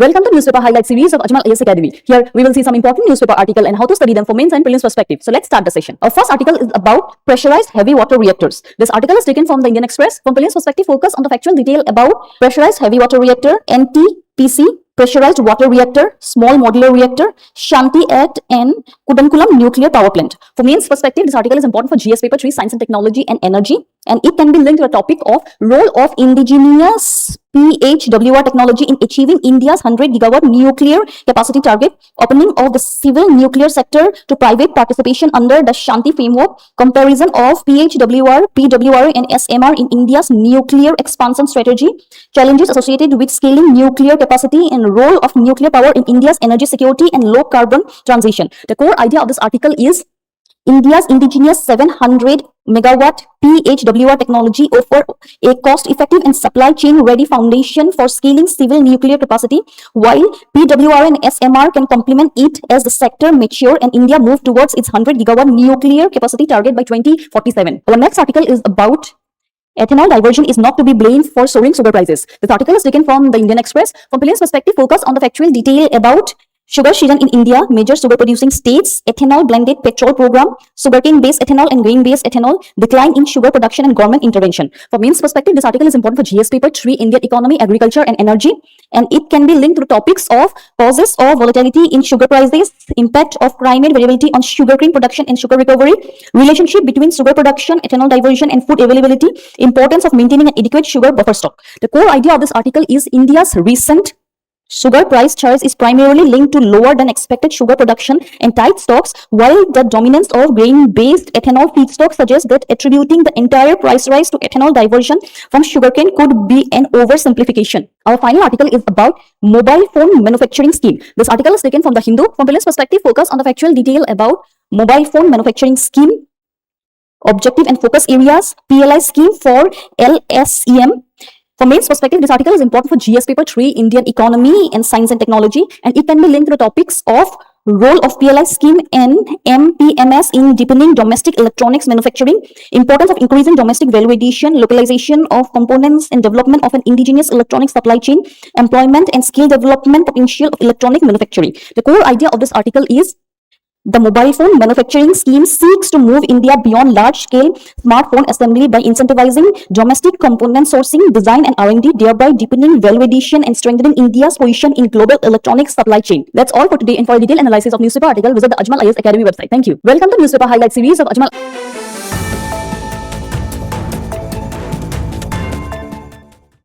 Welcome to newspaper highlight series of Ajmal IAS Academy. Here we will see some important newspaper article and how to study them for mains and prelims perspective. So let's start the session. Our first article is about pressurized heavy water reactors. This article is taken from the Indian Express. From prelims perspective, focus on the factual detail about pressurized heavy water reactor, NTPC, pressurized water reactor, small modular reactor, Shanti Act, and Kudankulam nuclear power plant. For mains perspective, this article is important for GS paper 3, Science and Technology and Energy, and it can be linked to the topic of role of indigenous PHWR technology in achieving India's 100 gigawatt nuclear capacity target, opening of the civil nuclear sector to private participation under the Shanti framework, comparison of PHWR, PWR and SMR in India's nuclear expansion strategy, challenges associated with scaling nuclear capacity and role of nuclear power in India's energy security and low carbon transition. The core idea of this article is India's indigenous 700 megawatt PHWR technology offer a cost-effective and supply chain-ready foundation for scaling civil nuclear capacity, while PWR and SMR can complement it as the sector mature and India move towards its 100 gigawatt nuclear capacity target by 2047. Our next article is about ethanol diversion is not to be blamed for soaring sugar prices. This article is taken from the Indian Express. From prelims perspective, focus on the factual detail about sugar season in India, major sugar producing states, ethanol blended petrol program, sugarcane based ethanol and grain based ethanol, decline in sugar production and government intervention. For mains perspective, this article is important for GS paper 3, Indian economy, agriculture and energy, and it can be linked to the topics of causes of volatility in sugar prices, impact of climate variability on sugarcane production and sugar recovery, relationship between sugar production, ethanol diversion and food availability, importance of maintaining an adequate sugar buffer stock. The core idea of this article is India's recent sugar price charge is primarily linked to lower than expected sugar production and tight stocks, while the dominance of grain-based ethanol feedstock suggests that attributing the entire price rise to ethanol diversion from sugarcane could be an oversimplification. Our final article is about mobile phone manufacturing scheme. This article is taken from the Hindu. From prelims perspective, focus on the factual detail about mobile phone manufacturing scheme, objective and focus areas, PLI scheme for LSEM. For mains perspective, this article is important for GS paper 3, Indian economy and science and technology, and it can be linked to the topics of role of PLI scheme and MPMS in deepening domestic electronics manufacturing, importance of increasing domestic value addition, localization of components and development of an indigenous electronic supply chain, employment and skill development potential of electronic manufacturing. The core idea of this article is the mobile phone manufacturing scheme seeks to move India beyond large-scale smartphone assembly by incentivizing domestic component sourcing, design and R&D, thereby deepening value addition and strengthening India's position in global electronics supply chain. That's all for today, and for a detailed analysis of newspaper article, visit the Ajmal IAS Academy website. Thank you. Welcome to newspaper highlight series of Ajmal.